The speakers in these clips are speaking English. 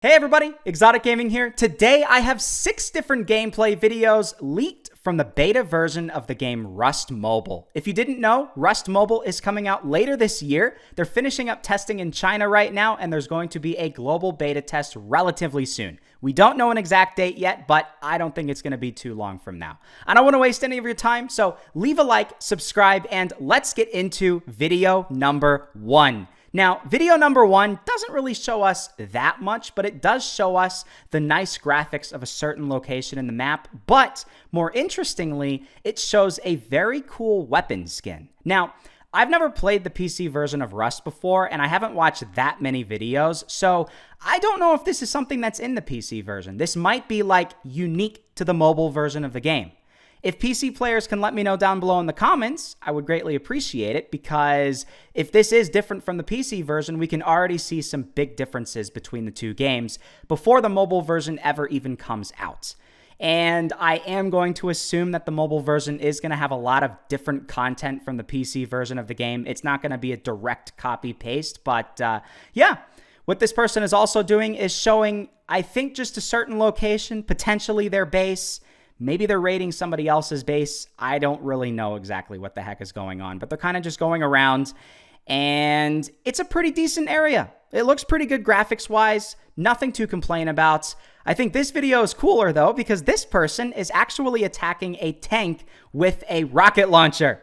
Hey everybody, Exotic Gaming here. Today I have 6 different gameplay videos leaked from the beta version of the game Rust Mobile. If you didn't know, Rust Mobile is coming out later this year. They're finishing up testing in China right now, and there's going to be a global beta test relatively soon. We don't know an exact date yet, but I don't think it's going to be too long from now. I don't want to waste any of your time, so leave a like, subscribe, and let's get into video number 1. Now, video number 1 doesn't really show us that much, but it does show us the nice graphics of a certain location in the map. But more interestingly, it shows a very cool weapon skin. Now, I've never played the PC version of Rust before, and I haven't watched that many videos, so I don't know if this is something that's in the PC version. This might be like unique to the mobile version of the game. If PC players can let me know down below in the comments, I would greatly appreciate it, because if this is different from the PC version, we can already see some big differences between the two games before the mobile version ever even comes out. And I am going to assume that the mobile version is going to have a lot of different content from the PC version of the game. It's not going to be a direct copy-paste, but yeah. What this person is also doing is showing, I think, just a certain location, potentially their base. Maybe they're raiding somebody else's base. I don't really know exactly what the heck is going on, but they're kind of just going around, and it's a pretty decent area. It looks pretty good graphics-wise, nothing to complain about. I think this video is cooler, though, because this person is actually attacking a tank with a rocket launcher.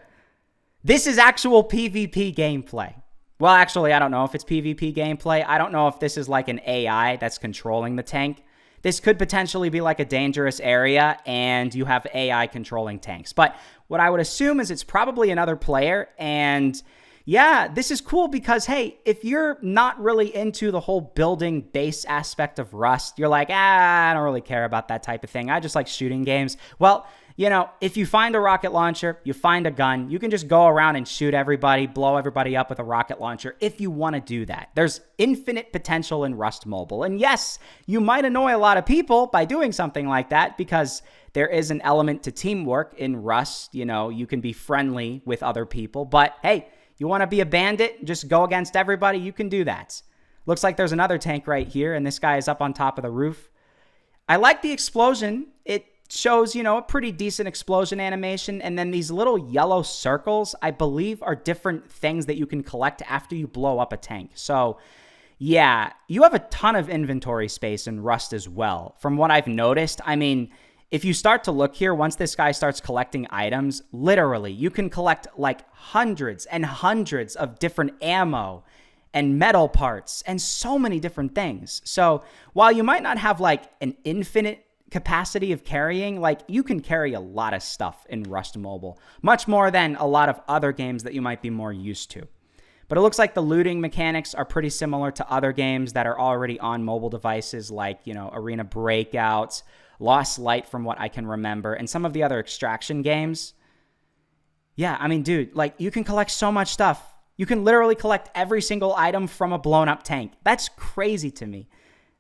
This is actual PvP gameplay. Well, actually, I don't know if it's PvP gameplay. I don't know if this is like an AI that's controlling the tank. This could potentially be like a dangerous area and you have AI controlling tanks. But what I would assume is it's probably another player. And yeah, this is cool because, hey, if you're not really into the whole building base aspect of Rust, you're like, I don't really care about that type of thing. I just like shooting games. Well, you know, if you find a rocket launcher, you find a gun, you can just go around and shoot everybody, blow everybody up with a rocket launcher if you want to do that. There's infinite potential in Rust Mobile. And yes, you might annoy a lot of people by doing something like that, because there is an element to teamwork in Rust. You know, you can be friendly with other people, but hey, you want to be a bandit, just go against everybody, you can do that. Looks like there's another tank right here, and this guy is up on top of the roof. I like the explosion. It shows, you know, a pretty decent explosion animation. And then these little yellow circles, I believe, are different things that you can collect after you blow up a tank. So yeah, you have a ton of inventory space in Rust as well. From what I've noticed, I mean, if you start to look here, once this guy starts collecting items, literally, you can collect like hundreds and hundreds of different ammo and metal parts and so many different things. So while you might not have like an infinite capacity of carrying, like, you can carry a lot of stuff in Rust Mobile, much more than a lot of other games that you might be more used to. But it looks like the looting mechanics are pretty similar to other games that are already on mobile devices, like, you know, Arena Breakout, Lost Light, from what I can remember, and some of the other extraction games. Yeah, I mean, dude, like, you can collect so much stuff. You can literally collect every single item from a blown up tank. That's crazy to me.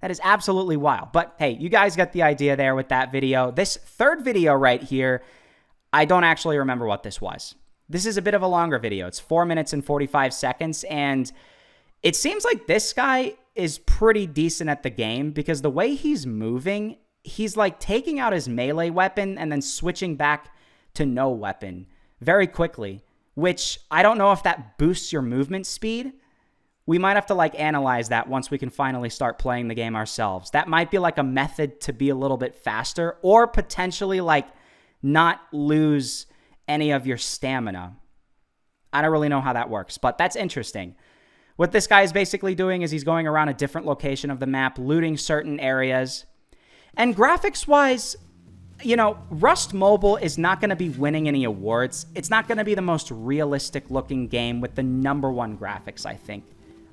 That is absolutely wild. But hey, you guys got the idea there with that video. This third video right here, I don't actually remember what this was. This is a bit of a longer video. It's 4 minutes and 45 seconds. And it seems like this guy is pretty decent at the game, because the way he's moving, he's like taking out his melee weapon and then switching back to no weapon very quickly, which I don't know if that boosts your movement speed. We might have to like analyze that once we can finally start playing the game ourselves. That might be like a method to be a little bit faster, or potentially like not lose any of your stamina. I don't really know how that works, but that's interesting. What this guy is basically doing is he's going around a different location of the map, looting certain areas. And graphics-wise, you know, Rust Mobile is not going to be winning any awards. It's not going to be the most realistic-looking game with the #1 graphics, I think.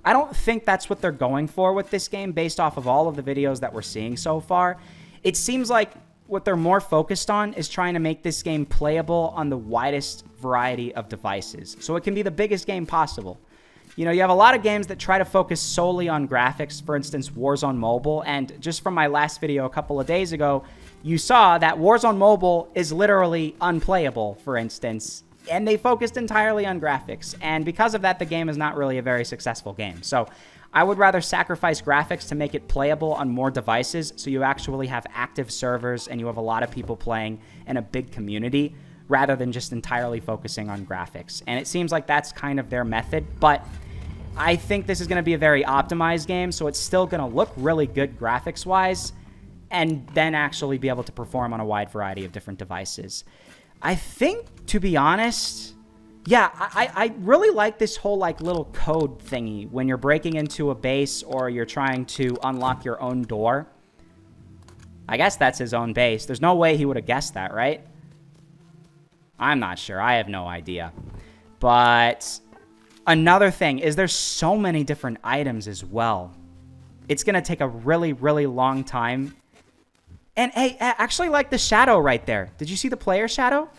I don't think that's what they're going for with this game based off of all of the videos that we're seeing so far. It seems like what they're more focused on is trying to make this game playable on the widest variety of devices, so it can be the biggest game possible. You know, you have a lot of games that try to focus solely on graphics, for instance, Warzone Mobile, and just from my last video a couple of days ago, you saw that Warzone Mobile is literally unplayable, for instance, and they focused entirely on graphics, and because of that, the game is not really a very successful game. So I would rather sacrifice graphics to make it playable on more devices so you actually have active servers and you have a lot of people playing and a big community rather than just entirely focusing on graphics. And it seems like that's kind of their method, but I think this is going to be a very optimized game, so it's still going to look really good graphics-wise and then actually be able to perform on a wide variety of different devices. I think, to be honest, yeah, I really like this whole like little code thingy when you're breaking into a base or you're trying to unlock your own door. I guess that's his own base. There's no way he would have guessed that, right? I'm not sure. I have no idea. But another thing is there's so many different items as well. It's going to take a really, really long time. And hey, I actually like the shadow right there. Did you see the player shadow?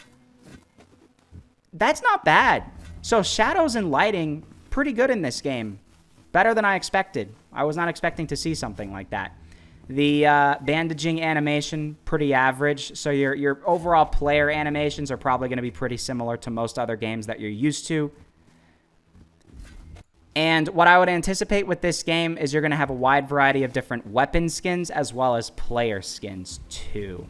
That's not bad. So shadows and lighting, pretty good in this game. Better than I expected. I was not expecting to see something like that. The bandaging animation, pretty average. So your overall player animations are probably going to be pretty similar to most other games that you're used to. And what I would anticipate with this game is you're going to have a wide variety of different weapon skins as well as player skins too.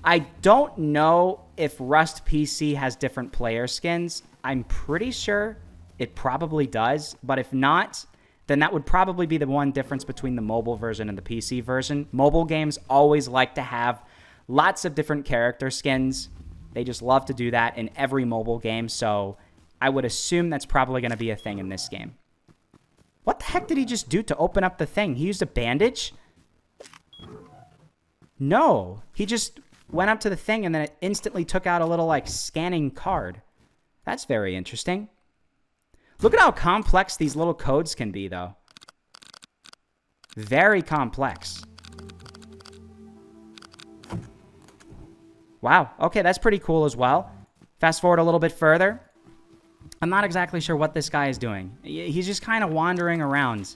I don't know if Rust PC has different player skins. I'm pretty sure it probably does, but if not, then that would probably be the one difference between the mobile version and the PC version. Mobile games always like to have lots of different character skins. They just love to do that in every mobile game, so I would assume that's probably going to be a thing in this game. What the heck did he just do to open up the thing? He used a bandage? No, he just went up to the thing and then it instantly took out a little like scanning card. That's very interesting. Look at how complex these little codes can be though. Very complex. Wow, okay, that's pretty cool as well. Fast forward a little bit further. I'm not exactly sure what this guy is doing. He's just kind of wandering around.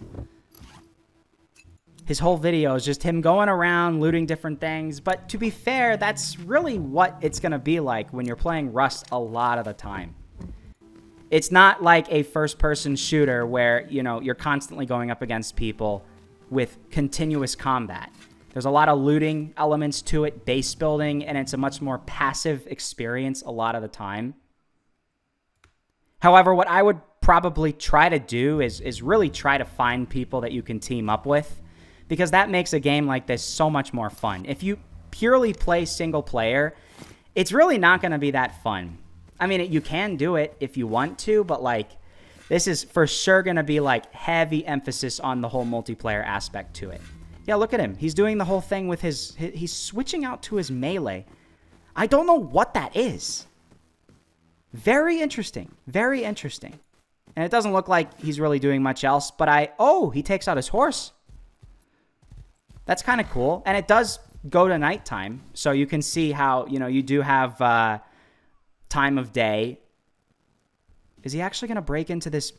His whole video is just him going around, looting different things. But to be fair, that's really what it's going to be like when you're playing Rust a lot of the time. It's not like a first-person shooter where, you know, you're constantly going up against people with continuous combat. There's a lot of looting elements to it, base building, and it's a much more passive experience a lot of the time. However, what I would probably try to do is really try to find people that you can team up with, because that makes a game like this so much more fun. If you purely play single player, it's really not going to be that fun. I mean, you can do it if you want to, but like, this is for sure going to be like heavy emphasis on the whole multiplayer aspect to it. Yeah, look at him. He's doing the whole thing with he's switching out to his melee. I don't know what that is. Very interesting. Very interesting. And it doesn't look like he's really doing much else, but oh, he takes out his horse. That's kind of cool. And it does go to nighttime, so you can see how, you know, you do have time of day. Is he actually going to break into this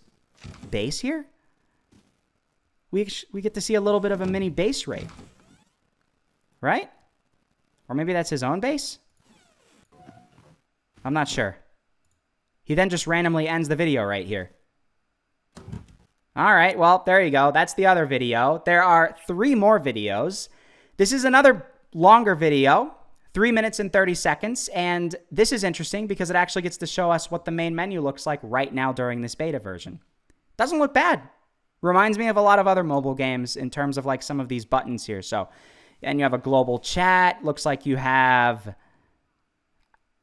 base here? We get to see a little bit of a mini base raid. Right? Or maybe that's his own base? I'm not sure. He then just randomly ends the video right here. All right, well, there you go. That's the other video. There are 3 more videos. This is another longer video, 3 minutes and 30 seconds, and this is interesting because it actually gets to show us what the main menu looks like right now during this beta version. Doesn't look bad. Reminds me of a lot of other mobile games in terms of like some of these buttons here. So, and you have a global chat. Looks like you have...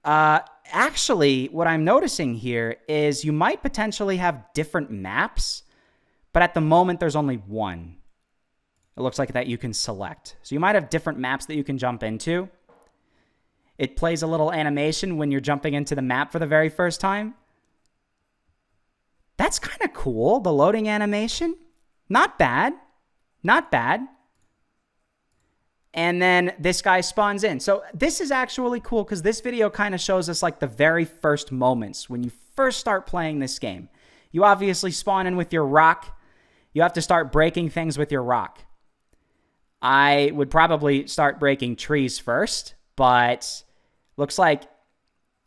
actually, what I'm noticing here is you might potentially have different maps, but at the moment, there's only one. It looks like that you can select. So you might have different maps that you can jump into. It plays a little animation when you're jumping into the map for the very first time. That's kind of cool, the loading animation. Not bad. Not bad. And then this guy spawns in. So this is actually cool because this video kind of shows us like the very first moments when you first start playing this game. You obviously spawn in with your rock. You have to start breaking things with your rock. I would probably start breaking trees first, but looks like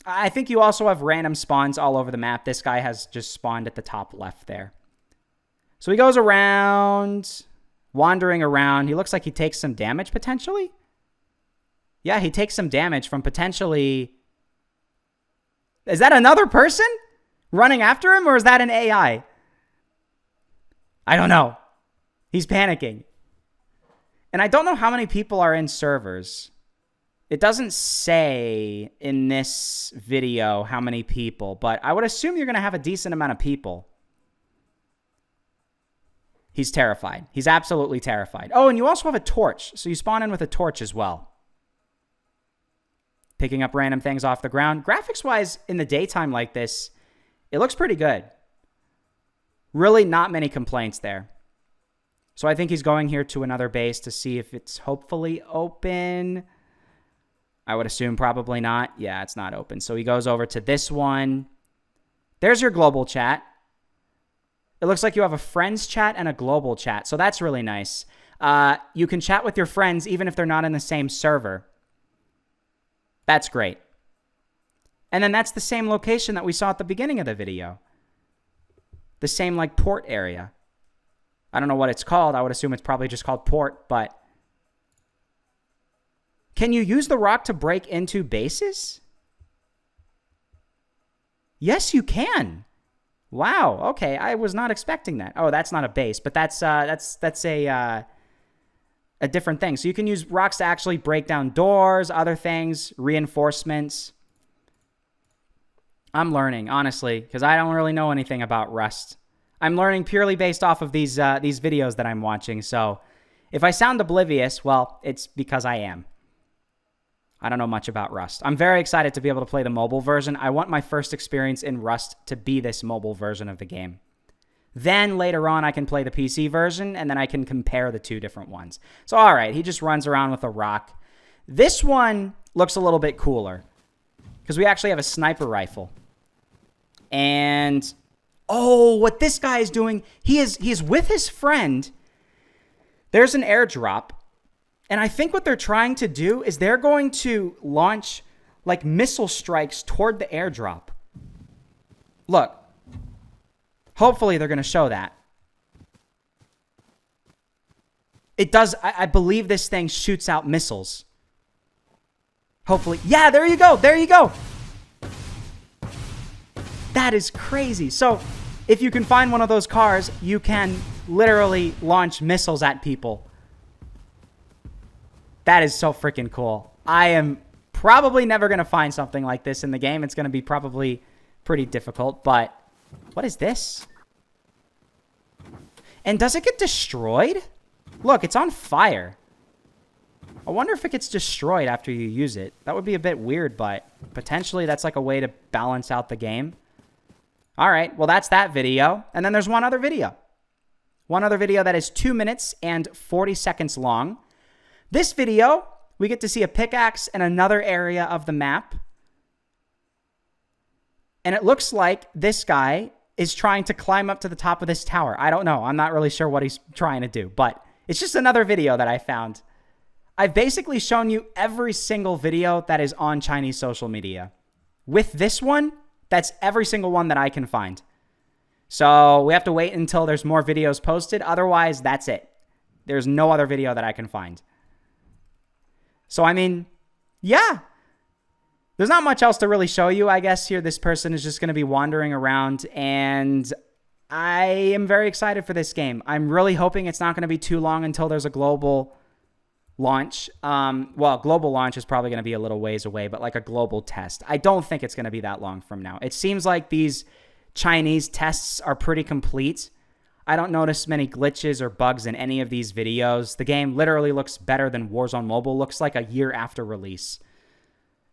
I think you also have random spawns all over the map. This guy has just spawned at the top left there. So he goes around, wandering around. He looks like he takes some damage potentially. Yeah, he takes some damage from potentially... Is that another person running after him, or is that an AI? I don't know. He's panicking. And I don't know how many people are in servers. It doesn't say in this video how many people, but I would assume you're going to have a decent amount of people. He's terrified. He's absolutely terrified. Oh, and you also have a torch. So you spawn in with a torch as well. Picking up random things off the ground. Graphics-wise, in the daytime like this, it looks pretty good. Really not many complaints there. So I think he's going here to another base to see if it's hopefully open. I would assume probably not. Yeah, it's not open. So he goes over to this one. There's your global chat. It looks like you have a friends chat and a global chat. So that's really nice. You can chat with your friends even if they're not in the same server. That's great. And then that's the same location that we saw at the beginning of the video. The same like port area. I don't know what it's called. I would assume it's probably just called port, but... Can you use the rock to break into bases? Yes, you can. Wow. Okay, I was not expecting that. Oh, that's not a base, but that's a different thing. So you can use rocks to actually break down doors, other things, reinforcements. I'm learning, honestly, because I don't really know anything about Rust. I'm learning purely based off of these videos that I'm watching. So if I sound oblivious, well, it's because I am. I don't know much about Rust. I'm very excited to be able to play the mobile version. I want my first experience in Rust to be this mobile version of the game. Then later on, I can play the PC version, and then I can compare the two different ones. So, all right, he just runs around with a rock. This one looks a little bit cooler because we actually have a sniper rifle. And, oh, what this guy is doing, he is with his friend. There's an airdrop. And I think what they're trying to do is they're going to launch like missile strikes toward the airdrop. Look. Hopefully they're going to show that. It does. I believe this thing shoots out missiles. Hopefully. Yeah, there you go. There you go. That is crazy. So if you can find one of those cars, you can literally launch missiles at people. That is so freaking cool. I am probably never going to find something like this in the game. It's going to be probably pretty difficult, but what is this? And does it get destroyed? Look, it's on fire. I wonder if it gets destroyed after you use it. That would be a bit weird, but potentially that's like a way to balance out the game. All right, well, that's that video. And then there's one other video. One other video that is 2 minutes and 40 seconds long. This video, we get to see a pickaxe in another area of the map. And it looks like this guy is trying to climb up to the top of this tower. I don't know. I'm not really sure what he's trying to do, but it's just another video that I found. I've basically shown you every single video that is on Chinese social media. With this one, that's every single one that I can find. So we have to wait until there's more videos posted. Otherwise, that's it. There's no other video that I can find. So, I mean, yeah. There's not much else to really show you. I guess here this person is just going to be wandering around, and I am very excited for this game. I'm really hoping it's not going to be too long until there's a global launch. Well, global launch is probably going to be a little ways away, but like a global test. I don't think it's going to be that long from now. It seems like these Chinese tests are pretty complete. I don't notice many glitches or bugs in any of these videos. The game literally looks better than Warzone Mobile looks like a year after release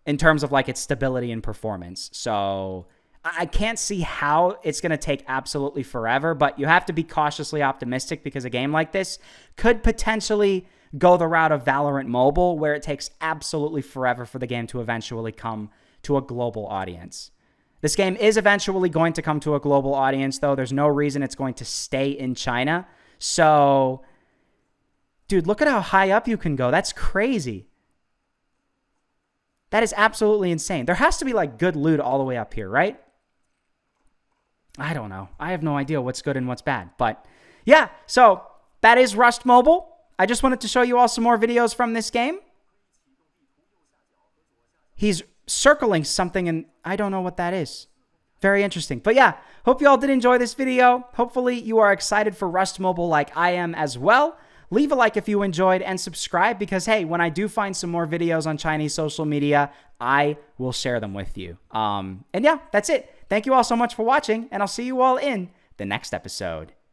in terms of like its stability and performance. So I can't see how it's going to take absolutely forever, but you have to be cautiously optimistic because a game like this could potentially go the route of Valorant Mobile, where it takes absolutely forever for the game to eventually come to a global audience. This game is eventually going to come to a global audience, though. There's no reason it's going to stay in China. So, dude, look at how high up you can go. That's crazy. That is absolutely insane. There has to be, like, good loot all the way up here, right? I don't know. I have no idea what's good and what's bad. But Yeah, so that is Rust Mobile. I just wanted to show you all some more videos from this game. He's circling something, and I don't know what that is. Very interesting. But yeah, hope you all did enjoy this video. Hopefully you are excited for Rust Mobile like I am as well. Leave a like if you enjoyed and subscribe because, hey, when I do find some more videos on Chinese social media, I will share them with you. And yeah, that's it. Thank you all so much for watching, and I'll see you all in the next episode.